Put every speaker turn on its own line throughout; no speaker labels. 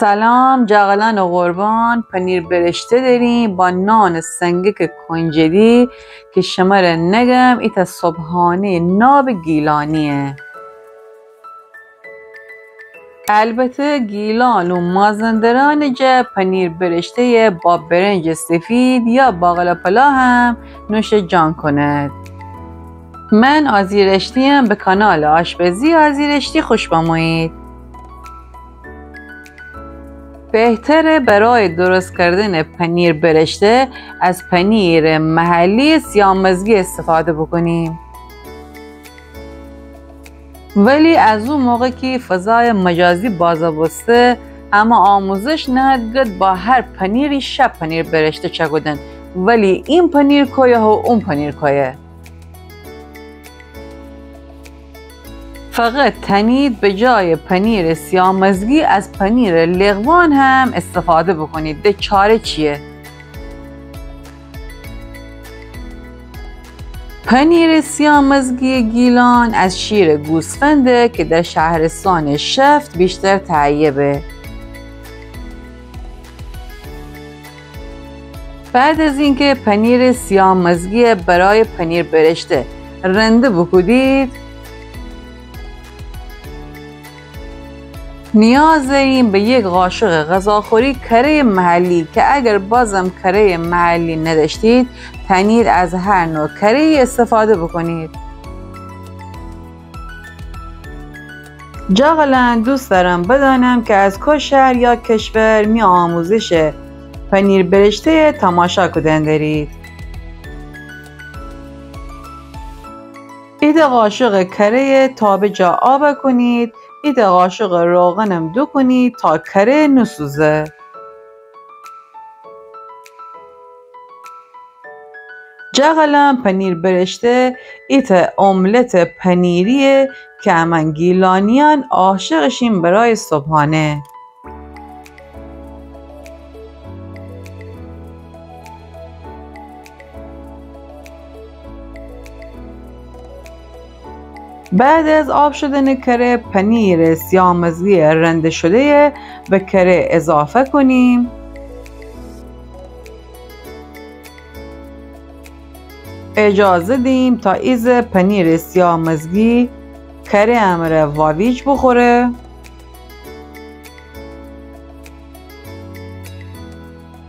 سلام جاغلان و قربان. پنیر برشته داریم با نان سنگک کنجدی که شما را نگم ایتا صبحانه ناب گیلانیه. البته گیلان و مازندران جا پنیر برشته با برنج سفید یا باقلا پلا هم نوش جان کند. من آذیرشتیم، به کانال آشپزی آذیرشتی خوش بامویید. بهتره برای درست کردن پنیر برشته از پنیر محلی سیامزگی استفاده بکنیم. ولی از اون موقع که فضای مجازی بازا بسته اما آموزش نهد با هر پنیری شب پنیر برشته چگودن، ولی این پنیر کویه و اون پنیر کویه. فقط تنید به جای پنیر سیامزگی از پنیر لغوان هم استفاده بکنید. ده چاره چیه؟ پنیر سیامزگی گیلان از شیر گوسفنده که در شهرستان شفت بیشتر تهیه. بعد از اینکه پنیر سیامزگی برای پنیر برشته رنده بکنید، نیاز داریم به یک قاشق غذاخوری کره محلی که اگر بازم کره محلی نداشتید تنید از هر نوع کره استفاده بکنید. جاغلان دوست دارم بدانم که از کجا شهر یا کشور می آموزش پنیر برشته تماشا کردن دارید. ایده قاشق کره تا به جا آب کنید. ایده قاشق روغنم دو کنید تا کره نسوزه. جاغلان پنیر برشته ایده املت پنیریه که من گیلانیان عاشقشیم برای صبحانه. بعد از آب شدن کره پنیر سیامزگی رنده شده به کره اضافه کنیم. اجازه دیم تا ایز پنیر سیامزگی کره امره واویج بخوره.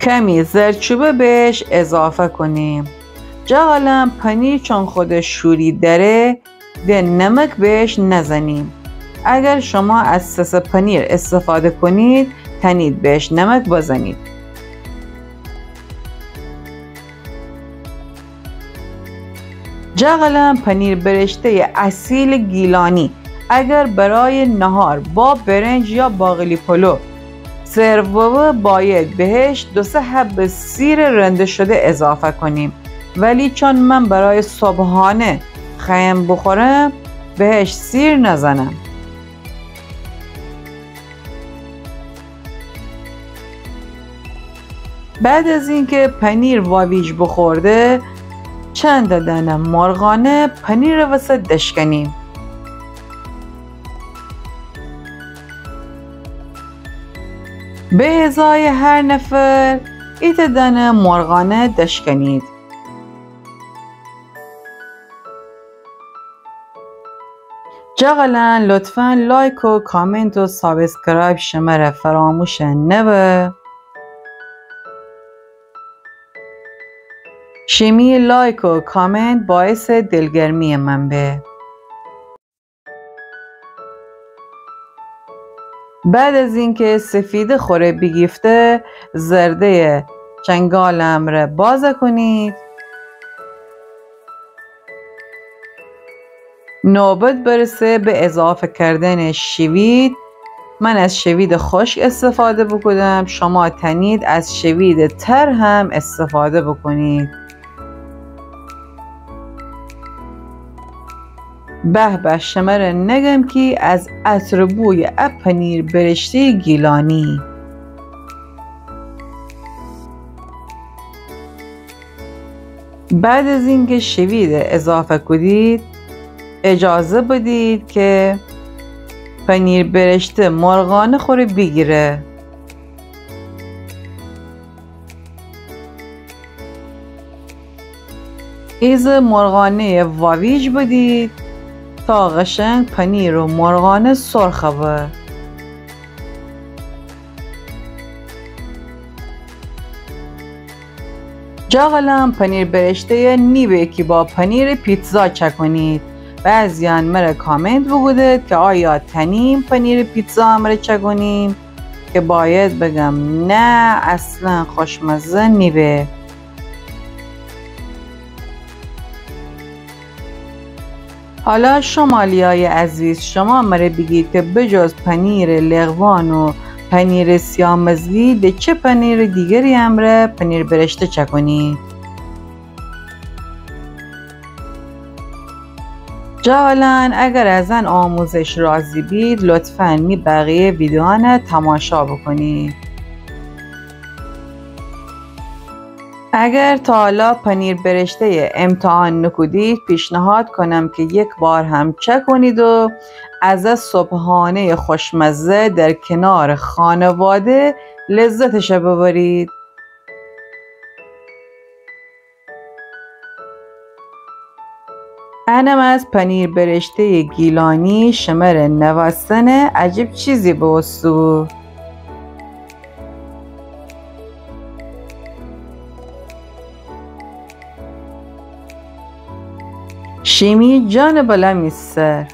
کمی زردچوبه بهش اضافه کنیم. جاغلان پنیر چون خودش شوری داره ده نمک بهش نزنیم. اگر شما از سس پنیر استفاده کنید تنید بهش نمک بزنید. جاغلان پنیر برشته اصیل گیلانی اگر برای نهار با برنج یا باقلی پلو سرو باید بهش 2-3 حب سیر رنده شده اضافه کنیم، ولی چون من برای صبحانه خیم بخورم بهش سیر نزنم. بعد از اینکه پنیر واویج بخورده چند دانه مرغانه پنیر وسط دشکنیم. به ازای هر نفر ایت دانه مرغانه دشکنید. جاغلان لطفاً لایک و کامنت و سابسکرایب شما را فراموش نبه. شمی لایک و کامنت باعث دلگرمی من به. بعد از اینکه سفید خوره بگیفته زرده چنگالم را باز کنید. نوبت برسه به اضافه کردن شوید. من از شوید خشک استفاده بکنم، شما تنید از شوید تر هم استفاده بکنید. به به شما را نگم که از عطر بوی پنیر برشته گیلانی. بعد از اینکه شوید اضافه کنید اجازه بدید که پنیر برشته مرغانه خوره بگیره. ایز مرغانه واویج بدید تا قشنگ پنیر و مرغانه سرخ بود. جاغلم پنیر برشته نیبه که با پنیر پیتزا چکنید. بعضیان مره کامنت بگودید که آیا تنیم پنیر پیتزا همره چکنیم، که باید بگم نه، اصلا خوشمزه نیبه. حالا شمالیای عزیز، شما مره بگید که بجز پنیر لغوان و پنیر سیامزگی ده چه پنیر دیگری همره پنیر برشته چکنید؟ جالان اگر از این آموزش راضی بید لطفاً می بقیه ویدیوانه تماشا بکنید. اگر تا حالا پنیر برشته امتحان نکدید پیشنهاد کنم که یک بار هم چک کنید و از صبحانه خوشمزه در کنار خانواده لذتش ببرید. انم از پنیر برشته گیلانی شمر نوستنه عجیب چیزی به وستو. شیمی جان بلا میسر.